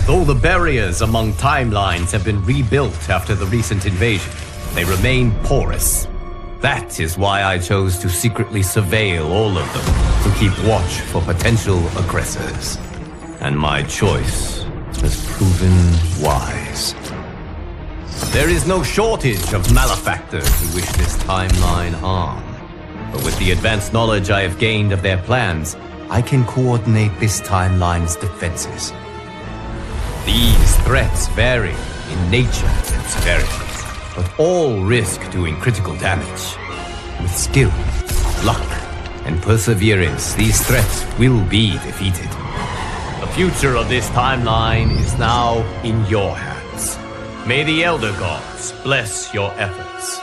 Though the barriers among timelines have been rebuilt after the recent invasion, they remain porous. That is why I chose to secretly surveil all of them, to keep watch for potential aggressors. And my choice has proven wise. There is no shortage of malefactors who wish this timeline harm. But with the advanced knowledge I have gained of their plans, I can coordinate this timeline's defenses. These threats vary in nature and severity, but all risk doing critical damage. With skill, luck, and perseverance, these threats will be defeated. The future of this timeline is now in your hands. May the Elder Gods bless your efforts.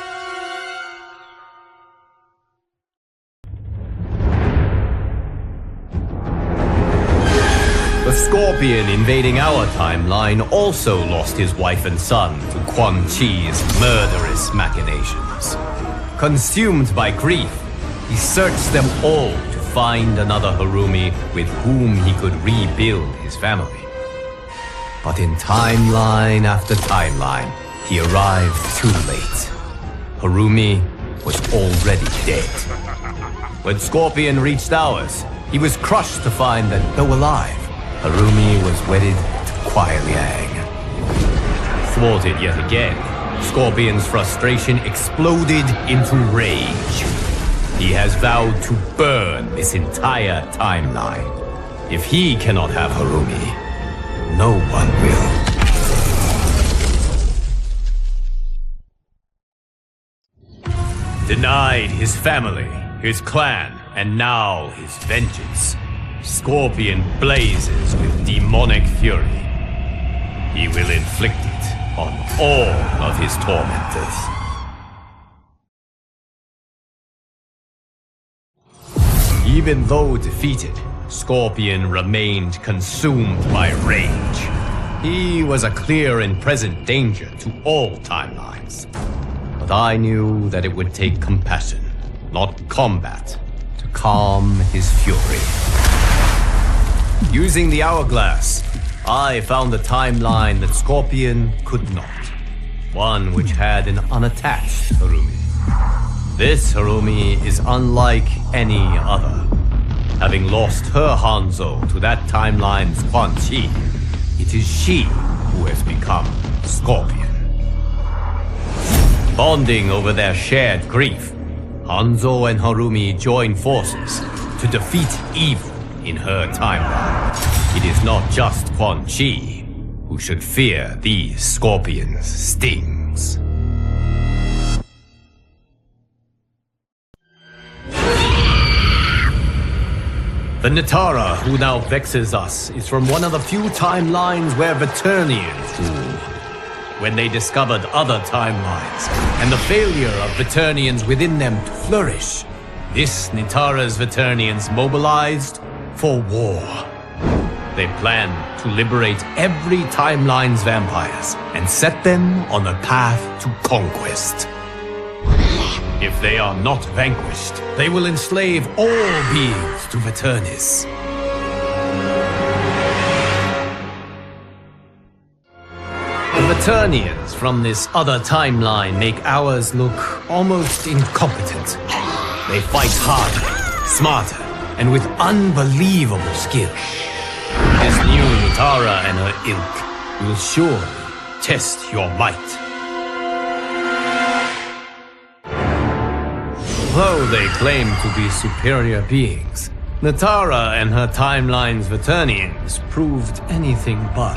The Scorpion invading our timeline also lost his wife and son to Quan Chi's murderous machinations. Consumed by grief, he searched them all to find another Harumi with whom he could rebuild his family. But in timeline after timeline, he arrived too late. Harumi was already dead. When Scorpion reached ours, he was crushed to find that, though alive, Harumi was wedded to Kuai Liang. Thwarted yet again, Scorpion's frustration exploded into rage. He has vowed to burn this entire timeline. If he cannot have Harumi, no one will. Denied his family, his clan, and now his vengeance, Scorpion blazes with demonic fury. He will inflict it on all of his tormentors. Even though defeated, Scorpion remained consumed by rage. He was a clear and present danger to all timelines. But I knew that it would take compassion, not combat, to calm his fury. Using the hourglass, I found a timeline that Scorpion could not. One which had an unattached Harumi. This Harumi is unlike any other. Having lost her Hanzo to that timeline's Quan Chi, it is she who has become Scorpion. Bonding over their shared grief, Hanzo and Harumi join forces to defeat evil in her timeline. It is not just Quan Chi who should fear these Scorpion's stings. The Natara who now vexes us is from one of the few timelines where Veternians rule. When they discovered other timelines and the failure of Veternians within them to flourish, this Natara's Veternians mobilized for war. They planned to liberate every timeline's vampires and set them on a path to conquest. If they are not vanquished, they will enslave all beings to Veternis. The Veternians from this other timeline make ours look almost incompetent. They fight harder, smarter, and with unbelievable skill. This new Natara and her ilk will surely test your might. Though they claim to be superior beings, Natara and her timeline's Veternians proved anything but.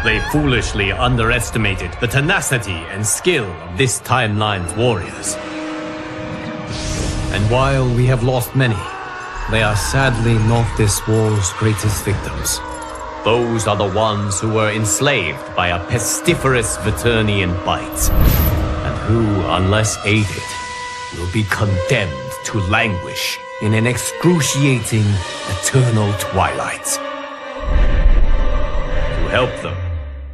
They foolishly underestimated the tenacity and skill of this timeline's warriors. And while we have lost many, they are sadly not this war's greatest victims. Those are the ones who were enslaved by a pestiferous Veternian bite, and who, unless aided, will be condemned to languish in an excruciating, eternal twilight. To help them,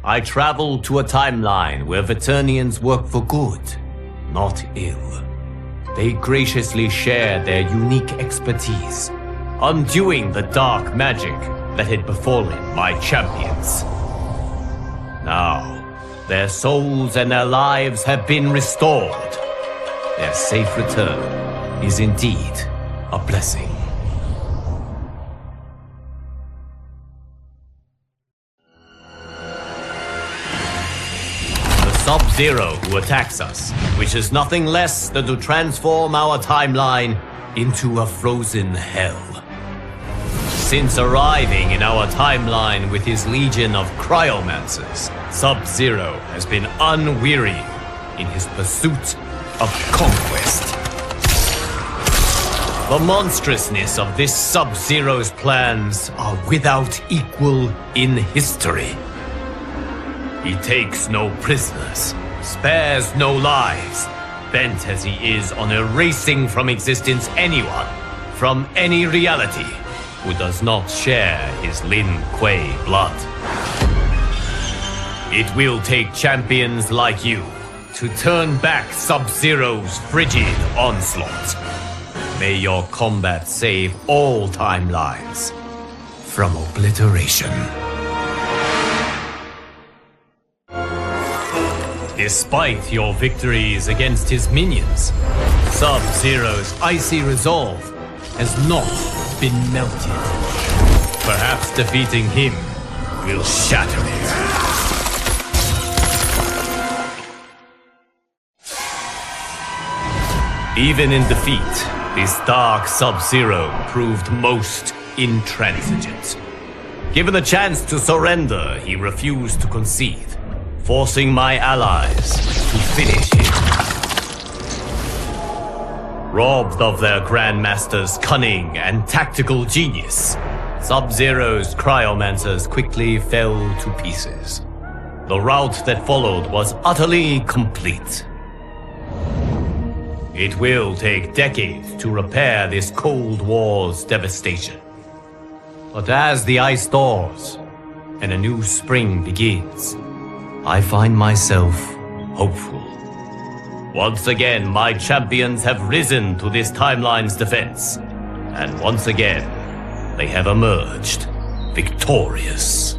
I traveled to a timeline where Veternians work for good, not ill. They graciously shared their unique expertise, undoing the dark magic that had befallen my champions. Now, their souls and their lives have been restored. Their safe return is indeed a blessing. The Sub-Zero who attacks us wishes nothing less than to transform our timeline into a frozen hell. Since arriving in our timeline with his legion of cryomancers, Sub-Zero has been unwearying in his pursuit of conquest. The monstrousness of this Sub-Zero's plans are without equal in history. He takes no prisoners, spares no lives, bent as he is on erasing from existence anyone, from any reality, who does not share his Lin Kuei blood. It will take champions like you to turn back Sub-Zero's frigid onslaught. May your combat save all timelines from obliteration. Despite your victories against his minions, Sub-Zero's icy resolve has not been melted. Perhaps defeating him will shatter it. Even in defeat, this dark Sub-Zero proved most intransigent. Given the chance to surrender, he refused to concede, forcing my allies to finish him. Robbed of their Grandmaster's cunning and tactical genius, Sub-Zero's cryomancers quickly fell to pieces. The rout that followed was utterly complete. It will take decades to repair this Cold War's devastation. But as the ice thaws and a new spring begins, I find myself hopeful. Once again, my champions have risen to this timeline's defense. And once again, they have emerged victorious.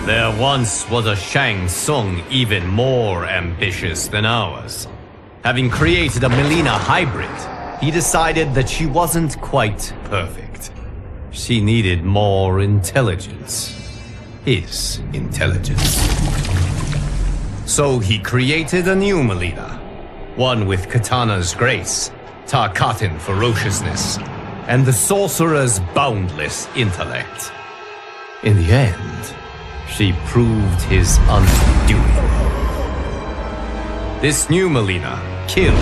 There once was a Shang Tsung even more ambitious than ours. Having created a Melina hybrid, he decided that she wasn't quite perfect. She needed more intelligence. His intelligence. So he created a new Melina. One with Katana's grace, Tarkatan ferociousness, and the sorcerer's boundless intellect. In the end, she proved his undoing. This new Melina killed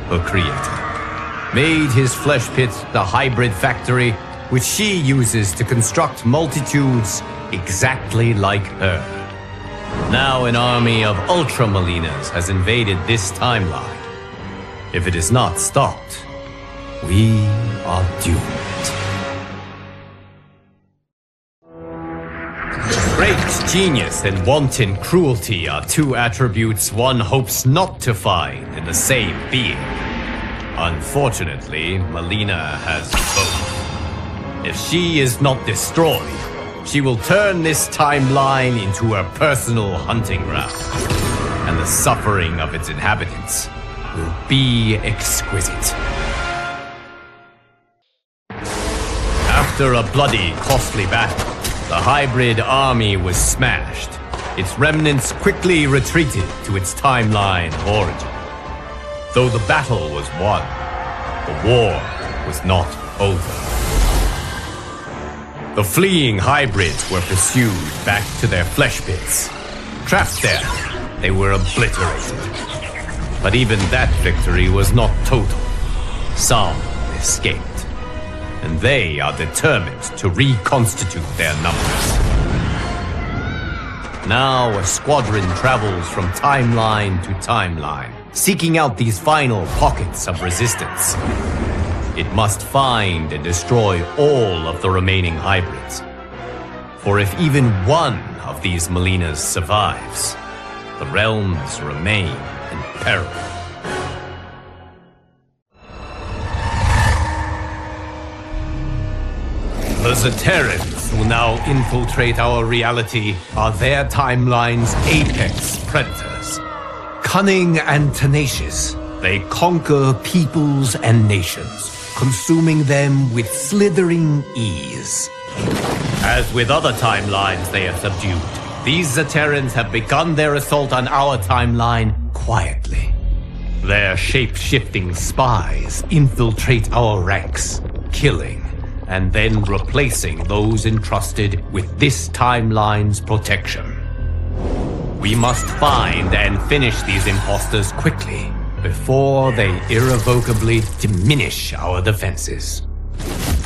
her creator, made his flesh pit the hybrid factory which she uses to construct multitudes exactly like her. Now an army of Ultra Melinas has invaded this timeline. If it is not stopped, we are doomed. Great genius and wanton cruelty are two attributes one hopes not to find in the same being. Unfortunately, Melina has both. If she is not destroyed, she will turn this timeline into her personal hunting ground, and the suffering of its inhabitants will be exquisite. After a bloody, costly battle, the hybrid army was smashed. Its remnants quickly retreated to its timeline of origin. Though the battle was won, the war was not over. The fleeing hybrids were pursued back to their flesh pits. Trapped there, they were obliterated. But even that victory was not total. Some escaped, and they are determined to reconstitute their numbers. Now a squadron travels from timeline to timeline, seeking out these final pockets of resistance. It must find and destroy all of the remaining hybrids. For if even one of these Melinas survives, the realms remain in peril. The Zaterrans who now infiltrate our reality are their timeline's apex predators. Cunning and tenacious, they conquer peoples and nations, consuming them with slithering ease. As with other timelines they have subdued, these Zaterrans have begun their assault on our timeline quietly. Their shape-shifting spies infiltrate our ranks, killing and then replacing those entrusted with this timeline's protection. We must find and finish these imposters quickly before they irrevocably diminish our defenses.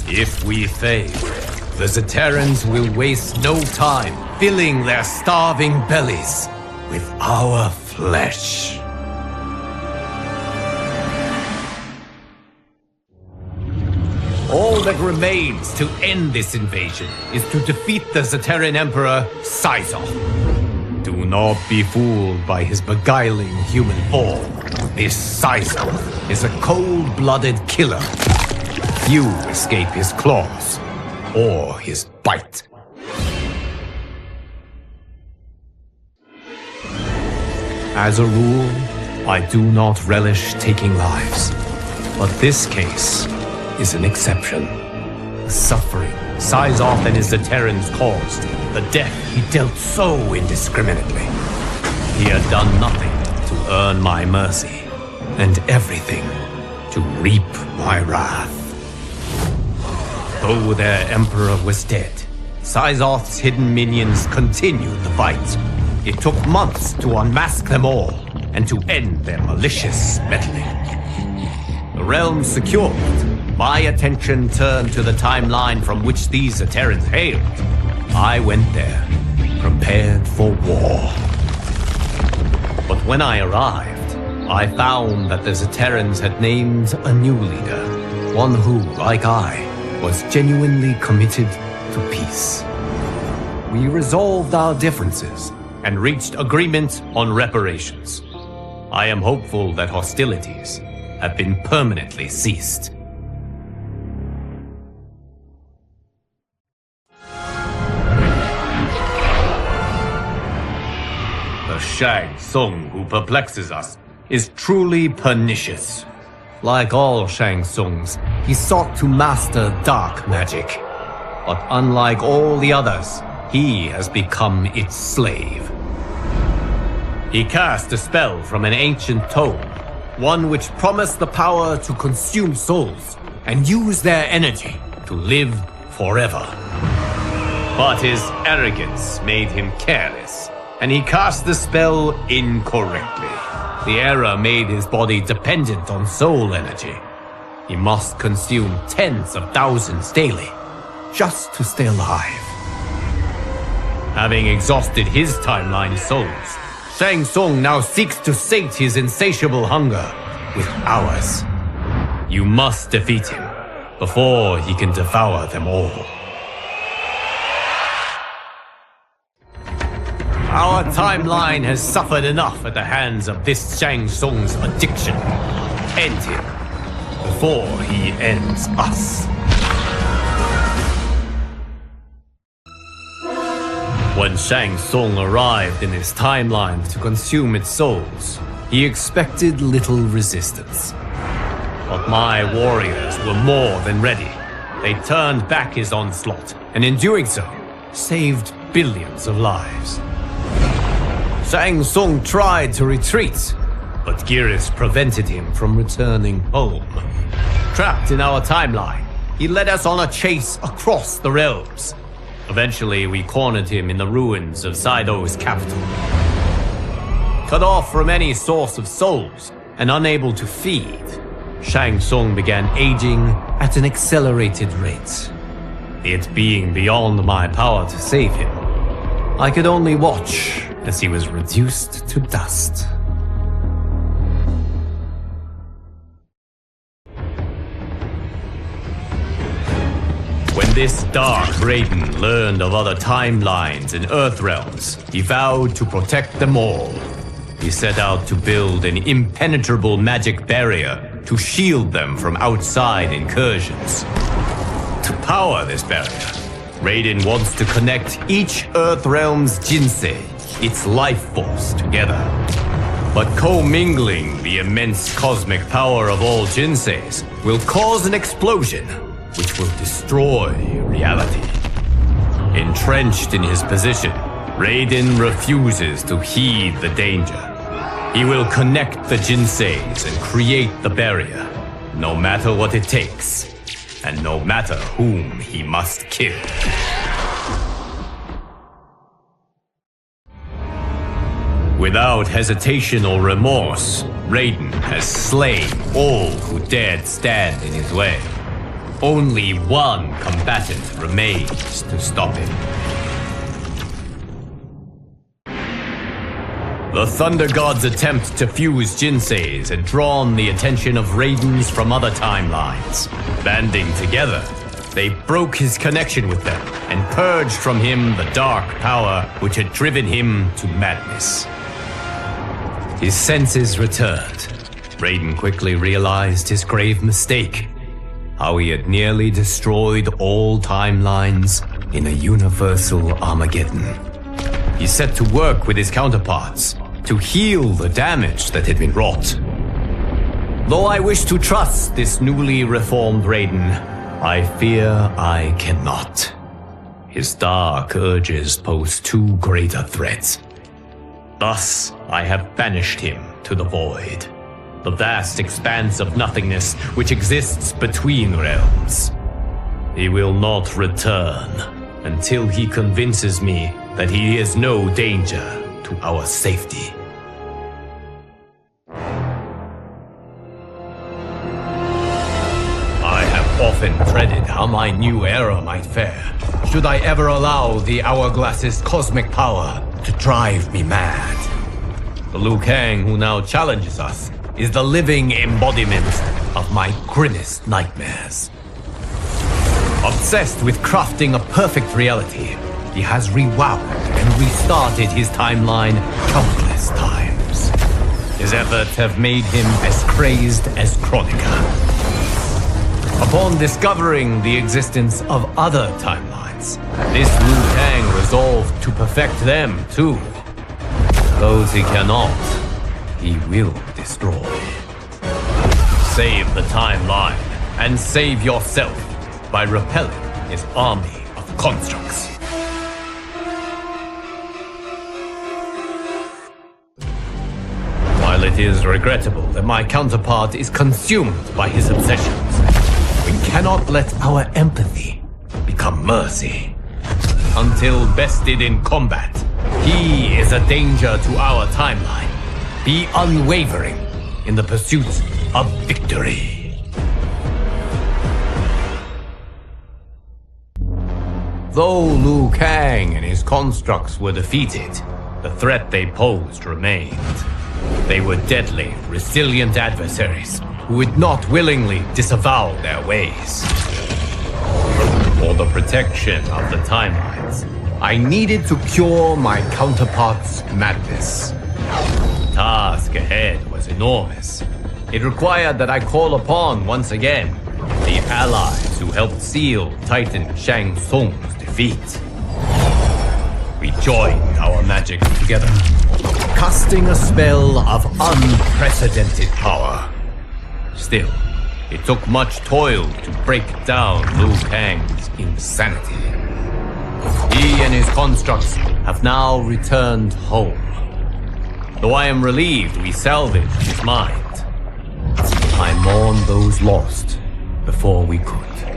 If we fail, the Zaterrans will waste no time filling their starving bellies with our flesh. All that remains to end this invasion is to defeat the Zaterran Emperor, Syzoth. Do not be fooled by his beguiling human form. This Syzoth is a cold-blooded killer. Few escape his claws or his bite. As a rule, I do not relish taking lives, but this case is an exception. The suffering Syzoth and his Zaterrans caused, the death he dealt so indiscriminately. He had done nothing to earn my mercy, and everything to reap my wrath. Though their emperor was dead, Syzoth's hidden minions continued the fight. It took months to unmask them all, and to end their malicious meddling. The realm secured, my attention turned to the timeline from which these Zaterrans hailed. I went there, prepared for war. But when I arrived, I found that the Zaterrans had named a new leader, one who, like I, was genuinely committed to peace. We resolved our differences and reached agreement on reparations. I am hopeful that hostilities have been permanently ceased. The Shang Tsung who perplexes us is truly pernicious. Like all Shang Tsungs, he sought to master dark magic. But unlike all the others, he has become its slave. He cast a spell from an ancient tome, one which promised the power to consume souls and use their energy to live forever. But his arrogance made him careless, and he cast the spell incorrectly. The error made his body dependent on soul energy. He must consume tens of thousands daily, just to stay alive. Having exhausted his timeline's souls, Shang Tsung now seeks to sate his insatiable hunger with ours. You must defeat him before he can devour them all. Our timeline has suffered enough at the hands of this Shang Tsung's addiction. End him before he ends us. When Shang Tsung arrived in his timeline to consume its souls, he expected little resistance. But my warriors were more than ready. They turned back his onslaught, and in doing so, saved billions of lives. Shang Tsung tried to retreat, but Geras prevented him from returning home. Trapped in our timeline, he led us on a chase across the realms. Eventually, we cornered him in the ruins of Saido's capital. Cut off from any source of souls and unable to feed, Shang Tsung began aging at an accelerated rate. It being beyond my power to save him, I could only watch as he was reduced to dust. When this dark Raiden learned of other timelines and Earth realms, he vowed to protect them all. He set out to build an impenetrable magic barrier to shield them from outside incursions. To power this barrier, Raiden wants to connect each Earth Realm's Jinsei, its life force, together. But commingling the immense cosmic power of all Jinseis will cause an explosion, which will destroy reality. Entrenched in his position, Raiden refuses to heed the danger. He will connect the Jinseis and create the barrier, no matter what it takes, and no matter whom he must kill. Without hesitation or remorse, Raiden has slain all who dared stand in his way. Only one combatant remains to stop him. The Thunder God's attempt to fuse Jinseis had drawn the attention of Raidens from other timelines. Banding together, they broke his connection with them and purged from him the dark power which had driven him to madness. His senses returned. Raiden quickly realized his grave mistake. How he had nearly destroyed all timelines in a universal Armageddon. He set to work with his counterparts to heal the damage that had been wrought. Though I wish to trust this newly reformed Raiden, I fear I cannot. His dark urges pose too great a threat. Thus, I have banished him to the void, the vast expanse of nothingness which exists between realms. He will not return until he convinces me that he is no danger to our safety. I have often dreaded how my new era might fare, should I ever allow the Hourglass's cosmic power to drive me mad. The Liu Kang who now challenges us is the living embodiment of my grimmest nightmares. Obsessed with crafting a perfect reality, he has rewound and restarted his timeline countless times. His efforts have made him as crazed as Chronica. Upon discovering the existence of other timelines, this Liu Kang resolved to perfect them too. Those he cannot, he will destroy. Save the timeline and save yourself by repelling his army of constructs. While it is regrettable that my counterpart is consumed by his obsessions, we cannot let our empathy become mercy. Until bested in combat, he is a danger to our timeline. Be unwavering in the pursuit of victory. Though Liu Kang and his constructs were defeated, the threat they posed remained. They were deadly, resilient adversaries who would not willingly disavow their ways. For the protection of the timelines, I needed to cure my counterpart's madness. The task ahead was enormous. It required that I call upon, once again, the allies who helped seal Titan Shang Tsung's defeat. We joined our magic together, casting a spell of unprecedented power. Still, it took much toil to break down Liu Kang's insanity. He and his constructs have now returned home. Though I am relieved we salvaged his mind, I mourn those lost before we could.